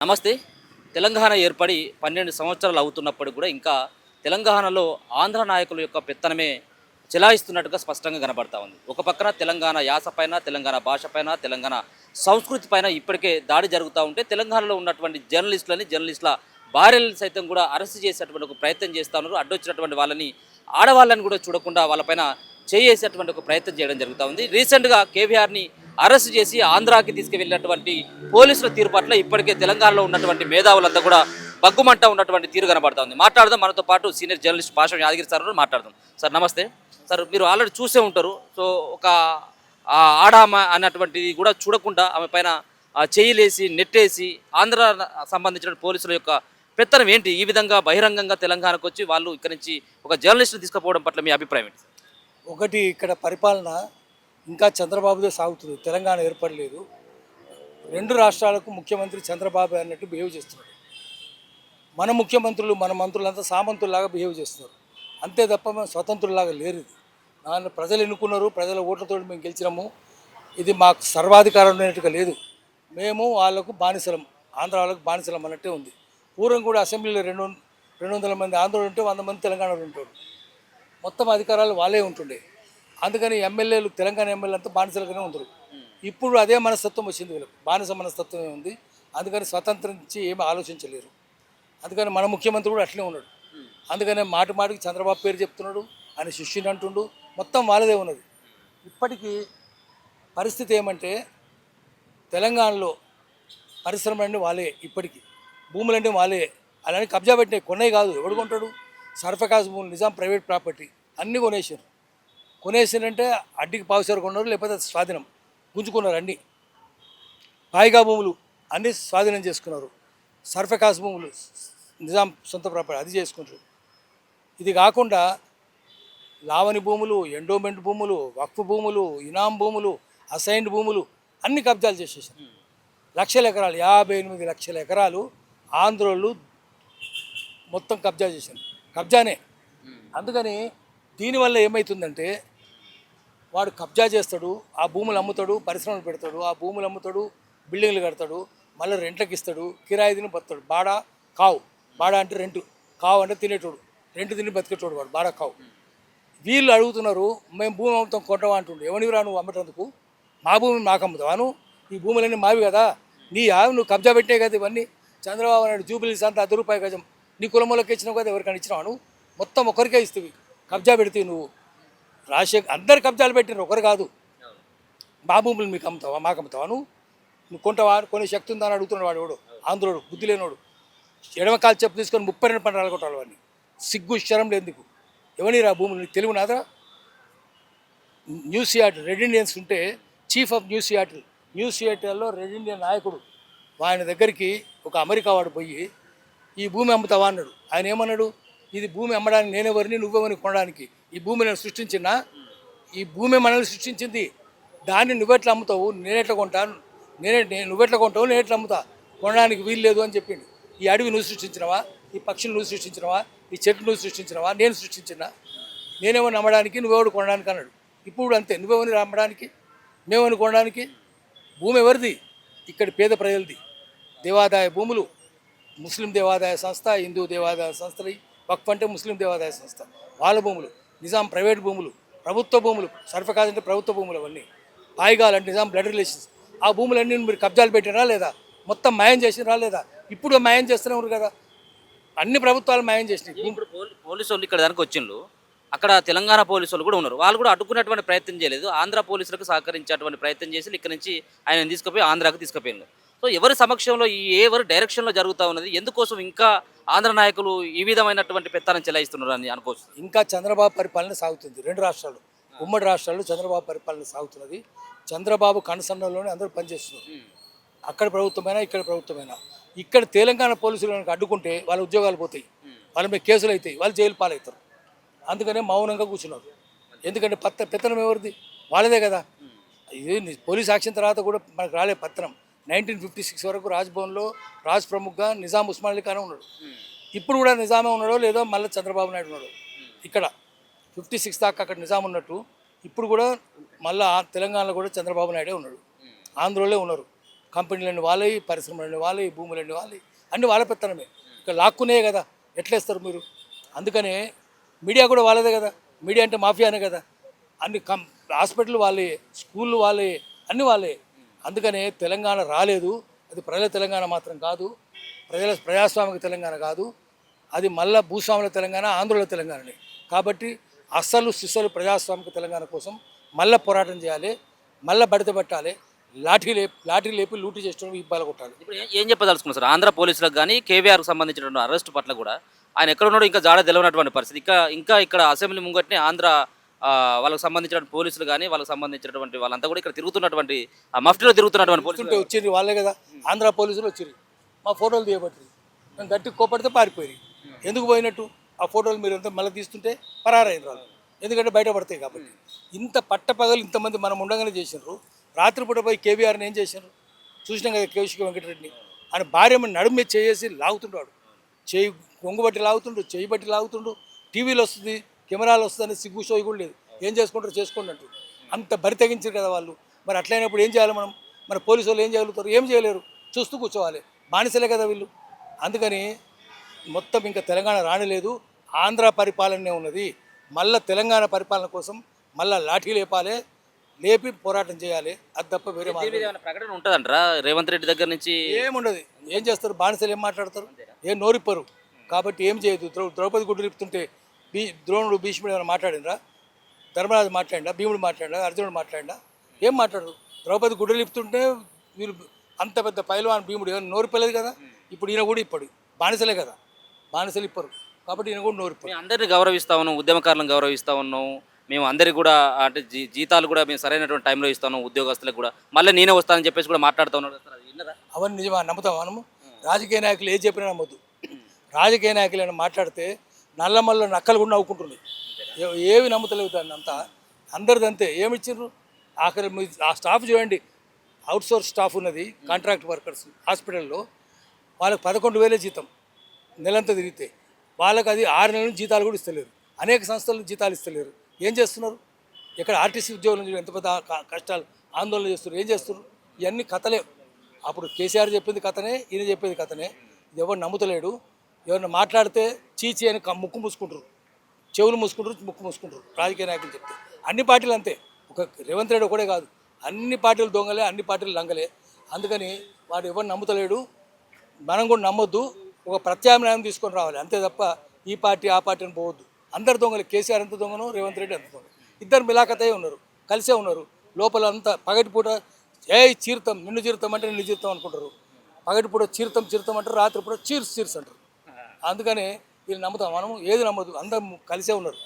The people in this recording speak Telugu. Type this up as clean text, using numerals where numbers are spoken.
నమస్తే. తెలంగాణ ఏర్పడి 12 సంవత్సరాలు అవుతున్నప్పుడు కూడా ఇంకా తెలంగాణలో ఆంధ్ర నాయకుల యొక్క పెత్తనమే చెలాయిస్తున్నట్టుగా స్పష్టంగా కనబడతా ఉంది. ఒక పక్కన తెలంగాణ యాస పైన, తెలంగాణ భాష పైన, తెలంగాణ సంస్కృతి పైన ఇప్పటికే దాడి జరుగుతూ ఉంటే తెలంగాణలో ఉన్నటువంటి జర్నలిస్టుల భార్యలను సైతం కూడా అరెస్ట్ చేసేటువంటి ఒక ప్రయత్నం చేస్తూ ఉన్నారు. అడ్డొచ్చినటువంటి వాళ్ళని ఆడవాళ్ళని కూడా చూడకుండా వాళ్ళపైన చేసేటువంటి ఒక ప్రయత్నం చేయడం జరుగుతూ ఉంది. రీసెంట్గా కేవీఆర్ని అరెస్ట్ చేసి ఆంధ్రాకి తీసుకువెళ్ళినటువంటి పోలీసుల తీరు పట్ల ఇప్పటికే తెలంగాణలో ఉన్నటువంటి మేధావులంతా కూడా బగ్గుమంట ఉన్నటువంటి తీరు కనబడతా ఉంది. మాట్లాడదాం, మనతో పాటు senior journalist Pasham Yadagiri sir మాట్లాడదాం. సార్ నమస్తే. సార్, మీరు ఆల్రెడీ చూసే ఉంటారు. సో ఒక ఆడామ అన్నటువంటిది కూడా చూడకుండా ఆమె పైన చేయిలేసి నెట్టేసి ఆంధ్ర సంబంధించిన పోలీసుల యొక్క పెత్తనం ఏంటి? ఈ విధంగా బహిరంగంగా తెలంగాణకు వచ్చి వాళ్ళు ఇక్కడ నుంచి ఒక జర్నలిస్ట్ని తీసుకుపోవడం పట్ల మీ అభిప్రాయం ఏంటి? ఒకటి, ఇక్కడ పరిపాలన ఇంకా చంద్రబాబుదే సాగుతుంది. తెలంగాణ ఏర్పడలేదు. రెండు రాష్ట్రాలకు ముఖ్యమంత్రి చంద్రబాబు అన్నట్టు బిహేవ్ చేస్తున్నాడు. మన ముఖ్యమంత్రులు, మన మంత్రులంతా సామంతుల్లాగా బిహేవ్ చేస్తున్నారు. అంతే తప్ప మేము స్వతంత్రులాగా లేరు. ఇది దాన్ని ప్రజలు ఎన్నుకున్నారు, ప్రజల ఓట్లతో మేము గెలిచినాము. ఇది మాకు సర్వాధికారం అనేట్టుగా లేదు. మేము వాళ్ళకు బానిసలం, ఆంధ్ర వాళ్ళకు బానిసలం అన్నట్టే ఉంది. పూర్వం కూడా అసెంబ్లీలో 200 మంది ఆంధ్రులు ఉంటే 100 మంది తెలంగాణలో ఉంటారు. మొత్తం అధికారాలు వాళ్ళే ఉంటుండే. అందుకని ఎమ్మెల్యేలు, తెలంగాణ ఎమ్మెల్యే అంతా బానిసలుగానే ఉంటారు. ఇప్పుడు అదే మనస్తత్వం వచ్చింది వీళ్ళకి, బానిస మనస్తత్వమే ఉంది. అందుకని స్వతంత్రించి ఏమీ ఆలోచించలేరు. అందుకని మన ముఖ్యమంత్రి కూడా అట్లే ఉన్నాడు. అందుకనే మాటికి చంద్రబాబు పేరు చెప్తున్నాడు, ఆయన శిష్యుని అంటుండు. మొత్తం వాళ్ళదే ఉన్నది. ఇప్పటికీ పరిస్థితి ఏమంటే తెలంగాణలో పరిశ్రమలన్నీ వాళ్ళే, ఇప్పటికీ భూములన్నీ వాళ్ళే. అలానే కబ్జా పెట్టినాయి, కొన్నాయి కాదు. ఎవడు కొంటాడు? సర్ఫకాజ్ భూములు, నిజాం ప్రైవేట్ ప్రాపర్టీ అన్నీ కొనేసారు. కొనేసారంటే అడ్డికి పావుసారు కొన్నారు, లేకపోతే స్వాధీనం గుంజుకున్నారు. అన్నీ పాయిగా భూములు అన్నీ స్వాధీనం చేసుకున్నారు. సర్ఫకాజ్ భూములు నిజాం సొంత ప్రాపర్టీ అది చేసుకుంటారు. ఇది కాకుండా లావణి భూములు, ఎండోమెంట్ భూములు, వక్ఫ్ భూములు, ఇనాం భూములు, అసైన్డ్ భూములు అన్ని కబ్జాలు చేసేసారు. లక్షల ఎకరాలు, 58 లక్షల ఎకరాలు ఆంధ్రోళ్ళు మొత్తం కబ్జా చేశారు. కబ్జానే. అందుకని దీనివల్ల ఏమవుతుందంటే వాడు కబ్జా చేస్తాడు, ఆ భూములు అమ్ముతాడు, పరిశ్రమలు పెడతాడు, ఆ భూములు అమ్ముతాడు, బిల్డింగ్లు కడతాడు, మళ్ళీ రెంట్లకు ఇస్తాడు, కిరాయి తిని బతాడు. బాడా కావు, బాడా అంటే రెంటు, కావు అంటే తినేటోడు, రెంటు తిని బతికేటోడు వాడు, బాడా కావు. వీళ్ళు అడుగుతున్నారు, మేము భూమి అమ్ముతాం కొంటావా అంటుండే. ఎవరివిరా నువ్వు అమ్మటందుకు? మా భూమిని మాకు అమ్ముతావాను? ఈ భూములన్నీ మావి కదా, నీ నువ్వు కబ్జా పెట్టే కదా ఇవన్నీ. చంద్రబాబు నాయుడు జూబిలీస్ అంతా ₹10 గజం నీ కులములకి ఇచ్చినావు కదా, ఎవరికైనా ఇచ్చినావు? నువ్వు మొత్తం ఒకరికే ఇస్తావి, కబ్జా పెడితే నువ్వు. రాజశేఖర్ అందరు కబ్జాలు పెట్టినారు, ఒకరు కాదు. మా భూములు మీకు అమ్ముతావా, మాకు అమ్ముతావా? నువ్వు కొంటావా? కొనే శక్తి ఉందని అడుగుతున్నాడు వాడు. ఎవడు ఆంధ్రుడు, బుద్ధి లేనోడు. ఎడమకాలు చెప్పు తీసుకొని 32 పంటలు కొట్టాలి వాడిని. సిగ్గు శరం లేందుకు. ఎవరిని రా భూములు? నీకు తెలివి నాదా? న్యూస్ సియాటిల్ రెడ్ ఇండియన్స్ ఉంటే చీఫ్ ఆఫ్ న్యూస్ సియాటిల్లో రెడ్ ఇండియన్ నాయకుడు, ఆయన దగ్గరికి ఒక అమెరికా వాడు పోయి ఈ భూమి అమ్ముతావా అన్నాడు. ఆయన ఏమన్నాడు? ఇది భూమి అమ్మడానికి నేనెవరిని, నువ్వెవరిని కొనడానికి? ఈ భూమి నేను సృష్టించినా? ఈ భూమి మనల్ని సృష్టించింది. దాన్ని నువ్వెట్లా అమ్ముతావు? నేనెట్లా కొంటాను? నువ్వెట్లా కొంటావు? నేను ఎట్లా అమ్ముతా? కొనడానికి వీలు లేదు అని చెప్పిండు. ఈ అడవి నువ్వు సృష్టించినవా? ఈ పక్షులు నువ్వు సృష్టించినవా? ఈ చెట్లు నువ్వు సృష్టించినవా? నేను సృష్టించినా? నేనేమని అమ్మడానికి, నువ్వెవరు కొనడానికి అన్నాడు. ఇప్పుడు అంతే, నువ్వెవరిని అమ్మడానికి, మేమని కొనడానికి? భూమి ఎవరిది? ఇక్కడ పేద ప్రజలది. దేవాదాయ భూములు, ముస్లిం దేవాదాయ సంస్థ, హిందూ దేవాదాయ సంస్థలు. వక్ఫ్ అంటే ముస్లిం దేవాదాయ సంస్థ, వాళ్ళ భూములు. నిజాం ప్రైవేట్ భూములు, ప్రభుత్వ భూములు. సర్ఫకాజ్ అంటే ప్రభుత్వ భూములు. అవన్నీ పాయిగాలు అంటే నిజాం బ్లడ్ రిలేషన్స్. ఆ భూములన్నీ మీరు కబ్జాలు పెట్టినరా లేదా? మొత్తం మాయం చేసినరా లేదా? ఇప్పుడు మాయం చేస్తూనే ఉన్నారు కదా, అన్ని ప్రభుత్వాలు మాయం చేసినాయి. ఇప్పుడు పోలీసు వాళ్ళు ఇక్కడ దానికి వచ్చిండ్రు, అక్కడ తెలంగాణ పోలీసు వాళ్ళు కూడా ఉన్నారు. వాళ్ళు కూడా అడ్డుకునేటువంటి ప్రయత్నం చేయలేదు. ఆంధ్ర పోలీసులకు సహకరించేటువంటి ప్రయత్నం చేసి ఇక్కడ నుంచి ఆయన తీసుకుపోయి ఆంధ్రాకు తీసుకుపోయింది. సో ఎవరి సమక్షంలో, ఎవరి డైరెక్షన్లో జరుగుతూ ఉన్నది? ఎందుకోసం ఇంకా ఆంధ్ర నాయకులు ఈ విధమైనటువంటి పెత్తనం చెలాయిస్తున్నారు అని అనుకోవచ్చు? ఇంకా చంద్రబాబు పరిపాలన సాగుతుంది. రెండు రాష్ట్రాలు, ఉమ్మడి రాష్ట్రాల్లో చంద్రబాబు పరిపాలన సాగుతున్నది. చంద్రబాబు కనసన్నలోనే అందరూ పనిచేస్తున్నారు. అక్కడ ప్రభుత్వమైనా, ఇక్కడ ప్రభుత్వమైనా. ఇక్కడ తెలంగాణ పోలీసులు అడ్డుకుంటే వాళ్ళ ఉద్యోగాలు పోతాయి, వాళ్ళ మీద కేసులు అవుతాయి, వాళ్ళు జైలు పాలవుతారు. అందుకనే మౌనంగా కూర్చున్నారు. ఎందుకంటే పెత్తనం ఎవరిది? వాళ్ళదే కదా. ఇది పోలీస్ యాక్షన్ తర్వాత కూడా మనకు రాలే పత్రం. 1956 వరకు రాజ్భవన్లో రాజ్ ప్రముఖ్గా నిజాం ఉస్మాన్ అలీ ఖాన్ ఉన్నాడు. ఇప్పుడు కూడా నిజామే ఉన్నాడో లేదో మళ్ళీ చంద్రబాబు నాయుడు ఉన్నాడు. ఇక్కడ 56 దాకా అక్కడ నిజాం ఉన్నట్టు ఇప్పుడు కూడా మళ్ళీ తెలంగాణలో కూడా చంద్రబాబు నాయుడే ఉన్నాడు. ఆంధ్రలో ఉన్నారు. కంపెనీలన్నీ వాళ్ళవి, పరిశ్రమలన్నీ వాళ్ళవి, భూములన్నీ వాళ్ళవి, అన్నీ వాళ్ళ పెత్తనమే. ఇక్కడ లాక్కునే కదా, ఎట్లేస్తారు మీరు? అందుకనే మీడియా కూడా వాళ్ళదే కదా. మీడియా అంటే మాఫియానే కదా. అన్ని హాస్పిటల్ వాళ్ళే, స్కూళ్ళు వాళ్ళే, అన్నీ వాళ్ళే. అందుకనే తెలంగాణ రాలేదు. అది ప్రజల తెలంగాణ మాత్రం కాదు, ప్రజాస్వామిక తెలంగాణ కాదు, అది మళ్ళా భూస్వాముల తెలంగాణ, ఆంధ్రుల తెలంగాణనే. కాబట్టి అస్సలు సిస్సలు ప్రజాస్వామిక తెలంగాణ కోసం మళ్ళీ పోరాటం చేయాలి, మళ్ళీ బడిత పెట్టాలి. లాఠీ లేపి లూటీ చేసడం ఇబ్బాలు కొట్టాలి. ఇప్పుడు ఏం చెప్పదలుచుకున్నారు సార్? ఆంధ్ర పోలీసులకు కానీ కేవీఆర్కి సంబంధించినటువంటి అరెస్ట్ పట్ల కూడా ఆయన ఎక్కడ ఉన్నాడో ఇంకా జాడ తెలియనటువంటి పరిస్థితి. ఇంకా ఇక్కడ అసెంబ్లీ ముంగట్నే ఆంధ్ర వాళ్ళకి సంబంధించిన పోలీసులు కానీ వాళ్ళకి సంబంధించినటువంటి వాళ్ళంతా కూడా ఇక్కడ తిరుగుతున్నటువంటి మఫ్టీలో తిరుగుతున్నటువంటి పోలీసులు వచ్చిర్రు వాళ్ళే కదా, ఆంధ్ర పోలీసులు వచ్చిర్రు, మా ఫోటోలు తీయబట్టి మేము గట్టి కోపడితే పారిపోయి. ఎందుకు పోయినట్టు? ఆ ఫోటోలు మీరు ఎంత మళ్ళీ తీస్తుంటే పరారైన వాళ్ళు, ఎందుకంటే బయటపడతాయి కాబట్టి. ఇంత పట్టపగలు ఇంతమంది మనం ఉండగానే చేసినారు. రాత్రిపూట పోయి కేవీఆర్ని ఏం చేసినారు చూసినాం కదా. కౌశిక వెంకటరెడ్డిని ఆయన భార్య నడుము మీద చేసి లాగుతుంటాడు, చేయి కొంగు బట్టి లాగుతుండు, చేయి బట్టి లాగుతుండు. టీవీలో వస్తుంది, కెమెరాలు వస్తుందని సిగ్గు షోయి కూడా లేదు. ఏం చేసుకుంటారు చేసుకోండి అంటూ అంత బరి తెగించారు కదా వాళ్ళు. మరి అట్లయినప్పుడు ఏం చేయాలి మనం? మన పోలీసు వాళ్ళు ఏం చేయగలుగుతారు? ఏం చేయలేరు, చూస్తూ కూర్చోవాలి. బానిసలే కదా వీళ్ళు. అందుకని మొత్తం ఇంకా తెలంగాణ రానిలేదు, ఆంధ్ర పరిపాలనే ఉన్నది. మళ్ళీ తెలంగాణ పరిపాలన కోసం మళ్ళీ లాఠీ లేపాలి, లేపి పోరాటం చేయాలి. అది తప్ప వేరే ప్రకటన ఉంటుందంటారా రేవంత్ రెడ్డి దగ్గర నుంచి? ఏముండదు. ఏం చేస్తారు? బానిసలు ఏం మాట్లాడతారు? ఏం నోరిప్పరు. కాబట్టి ఏం చేయదు. ద్రౌపది గుడ్డు నిలుపుతుంటే ద్రోణుడు భీష్ముడు ఏమైనా మాట్లాడినరా? ధర్మరాజు మాట్లాడినా? భీముడు మాట్లాడినా? అర్జునుడు మాట్లాడినా? ఏం మాట్లాడరు. ద్రౌపది గుడ్డు నిలుపుతుంటే వీళ్ళు అంత పెద్ద పైలవాన్ భీముడు ఏమైనా నోరిప్పలేదు కదా. ఇప్పుడు ఈయన కూడా ఇప్పడు బానిసలే కదా, బానిసలు ఇప్పరు. కాబట్టి ఈయన కూడా నోరిప్పరు. అందరినీ గౌరవిస్తా ఉన్నాం, ఉద్యమకారులను గౌరవిస్తూ ఉన్నాం, మేము అందరికి కూడా అంటే జీతాలు కూడా మేము సరైనటువంటి టైంలో ఇస్తాను ఉద్యోగస్తులకు కూడా, మళ్ళీ నేనే వస్తానని చెప్పేసి కూడా మాట్లాడుతూ ఉన్నారు. అవన్నీ నిజమా? నమ్ముతాం మనము? రాజకీయ నాయకులు ఏది చెప్పినా నమ్మద్దు. రాజకీయ నాయకులు అయినా మాట్లాడితే నల్లమల్ల నక్కలు కూడా నవ్వుకుంటున్నాయి. ఏవి నమ్ముతలేవు దాన్ని అంతా. అందరిదంతే. ఏమి ఇచ్చిండ్రు? ఆఖరి ఆ స్టాఫ్ చూడండి, అవుట్సోర్స్ స్టాఫ్ ఉన్నది, కాంట్రాక్ట్ వర్కర్స్ హాస్పిటల్లో, వాళ్ళకి 11,000 జీతం నెలంతా తిరిగితే. వాళ్ళకి అది 6 నెలల నుంచి జీతాలు కూడా ఇస్తలేరు. అనేక సంస్థలు జీతాలు ఇస్తలేరు. ఏం చేస్తున్నారు? ఇక్కడ ఆర్టీసీ ఉద్యోగుల నుంచి ఎంత పెద్ద కష్టాలు, ఆందోళన చేస్తున్నారు. ఏం చేస్తున్నారు? ఇవన్నీ కథలే. అప్పుడు కేసీఆర్ చెప్పింది కథనే, ఈయన చెప్పేది కథనే. ఇది ఎవరు నమ్ముతలేడు. ఎవరిని మాట్లాడితే చీచి అని ముక్కు మూసుకుంటారు, చెవులు మూసుకుంటారు, ముక్కు మూసుకుంటారు రాజకీయ నాయకులు చెప్తే. అన్ని పార్టీలు అంతే. ఒక రేవంత్ రెడ్డి ఒకటే కాదు, అన్ని పార్టీలు దొంగలే, అన్ని పార్టీలు లంగలే. అందుకని వాడు ఎవరు నమ్ముతలేడు. మనం కూడా నమ్మొద్దు. ఒక ప్రత్యామ్నాయం తీసుకొని రావాలి అంతే తప్ప ఈ పార్టీ ఆ పార్టీ అని పోవద్దు. అందరు దొంగలు. కేసీఆర్ ఎంత దొంగను, రేవంత్ రెడ్డి ఎంత దొంగ. ఇద్దరు మిలాఖతే ఉన్నారు, కలిసే ఉన్నారు. లోపల అంతా పగటిపూట చీరుతాం, నిన్ను చీరుతాం అంటే నిన్ను చీరుతాం అనుకుంటారు. పగటిపూట చీరుతాం అంటారు, రాత్రిపూట చీర్స్ అంటారు. అందుకని వీళ్ళు నమ్ముతాం మనం? ఏది నమ్మదు. అందరం కలిసే ఉన్నారు.